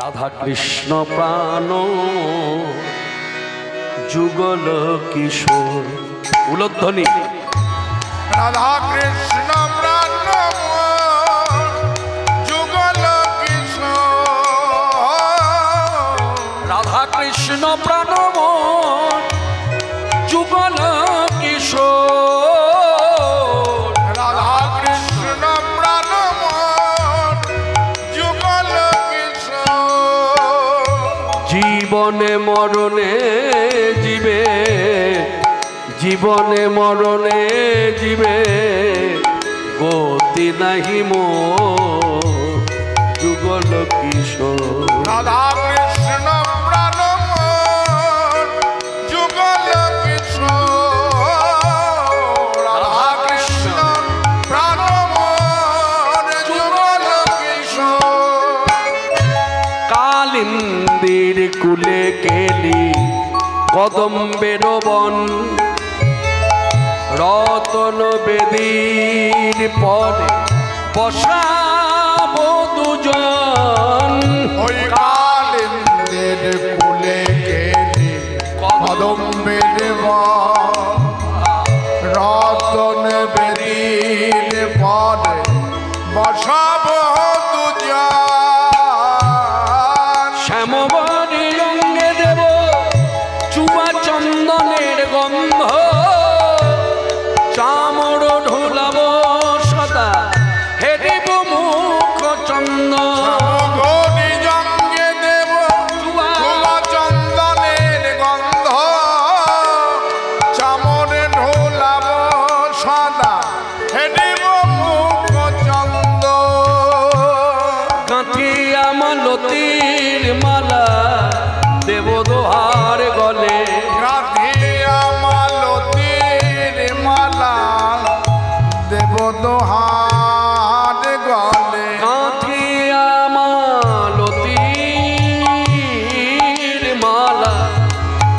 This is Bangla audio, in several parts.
রাধা কৃষ্ণ প্রাণ যুগল কিশোর উলধ্বনি রাধা কৃষ্ণ প্রাণ যুগল কিশোর রাধা কৃষ্ণ প্রাণ যুগল কিশোর রাধা কৃষ্ণ প্রাণ যুগল কিশোর জীবনে মরণে জীবে জীবনে মরণে জীবে গতি নাহি মোর যুগল কিশোর রাধা কৃষ্ণ প্রাণ যুগল কিশোর রাধা কৃষ্ণ প্রাণ যুগল কিশোর কালিন্দির কুলে কেলি কদম্বের বন রতন বেদীর পরে বসাব দুজন ওই কালিন্দের কুলে গেলে কদম্বের বন রতন বেদীর পরে বসাব দুজন শ্যামবনী রঙে দেব চুয়া চন্দনের গন্ধ চামর ঢোলাব সদা হেরিব মুখ চন্দ গৌরী জঙ্গে দেব চুয়া চন্দনের গন্ধ চামরে ঢোলাব সদা হেরিব মুখ চন্দ কাঁথিয়া মালতীর মালা দেব দোহার গলে রাধিয়া মালতীর মালা দেব দোহার গলে কাঁথিয়া মালতীর মালা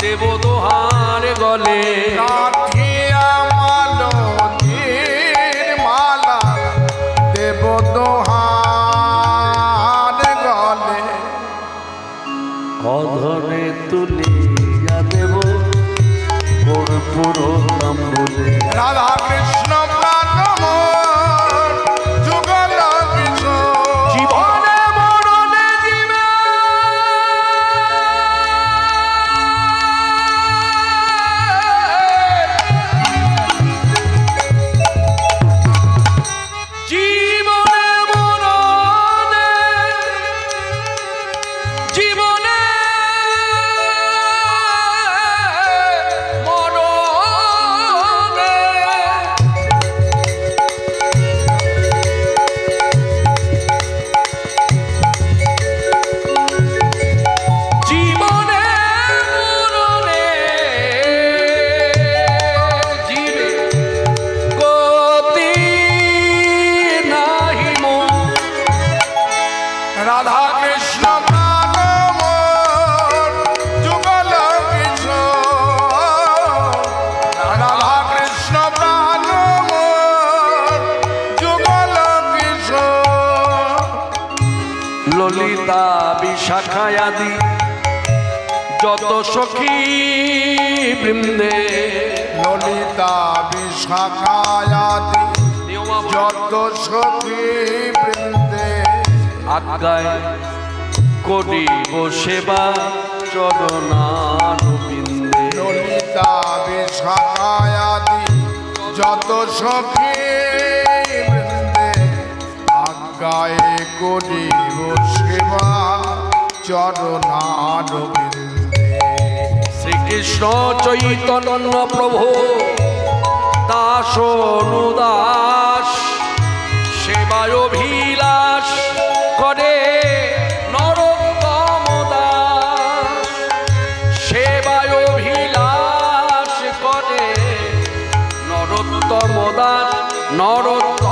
দেব দোহার গলে রাধিয়া মালতীর মালা দেব দোহার গলে অধরে তুলিয়া দেব কর্পূর তাম্বুলে রাধা কৃষ্ণ প্রাণ যুগল কিশোর জীবনে মরণে জীবে জীবনে মরণে জীবনে মরণে জীবনে মরণে জীবে গতি নাহি মোর রাধা কৃষ্ণ প্রাণ যুগল কিশোর রাধা কৃষ্ণ প্রাণ যুগল কিশোর ললিতা বিশাখায়াদি যত সখী বৃন্দে ললিতা বিশাখায়াদি যত সখী বৃন্দে আজ্ঞায় করিব সেবা চরণারবিন্দে ললিতা বিশাখায়াদি যত সখী বৃন্দে আজ্ঞায় করিব সেবা চরণারবিন্দে শ্রীকৃষ্ণ চৈতন্য প্রভু দাস অনুদাস সেবায় অভিলাষ করে নরোত্তম দাস সেবায় অভিলাষ করে নরোত্তম দাস নরোত্তম